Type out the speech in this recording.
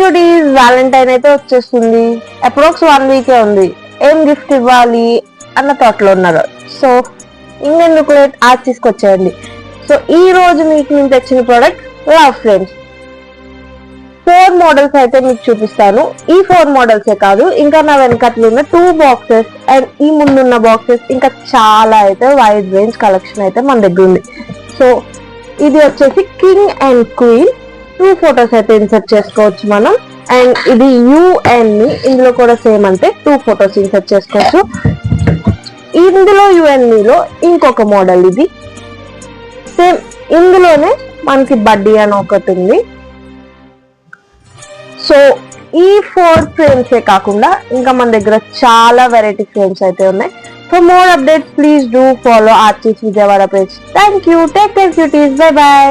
Beauties Valentine అయితే వచ్చేస్తుంది. Approx 1 వీకే ఉంది. ఏం గిఫ్ట్ ఇవ్వాలి అన్న థాట్ లో ఉన్నారు. సో ఇంకెందుకు లేట్ ఆర్ట్ తీసుకొచ్చేయండి. సో ఈ రోజు మీకు నేను తెచ్చిన ప్రోడక్ట్ లవ్ ఫ్రేమ్స్. 4 మోడల్స్ అయితే మీకు చూపిస్తాను. ఈ 4 మోడల్సే కాదు, ఇంకా నా వెనకట్లు ఉన్న 2 బాక్సెస్ అండ్ ఈ ముందున్న బాక్సెస్, ఇంకా చాలా అయితే వైడ్ రేంజ్ కలెక్షన్ అయితే మన దగ్గర ఉంది. సో ఇది వచ్చేసి కింగ్ అండ్ క్వీన్ 2 ఫొటోస్ అయితే ఇన్సర్ట్ చేసుకోవచ్చు మనం. అండ్ ఇది యూ అండ్ మీ, ఇందులో కూడా సేమ్ అంటే 2 ఫొటోస్ ఇన్సర్ట్ చేసుకోవచ్చు. ఇందులో యూ అండ్ మీలో ఇంకొక మోడల్ ఇది సేమ్, ఇందులోనే మనకి బడ్డీ అని ఒకటి ఉంది. సో ఈ 4 ఫ్రేమ్సే కాకుండా ఇంకా మన దగ్గర చాలా వెరైటీ ఫ్రేమ్స్ అయితే ఉన్నాయి. For more updates please do follow artist Vijayawada page. Thank you. Take care cuties. By by.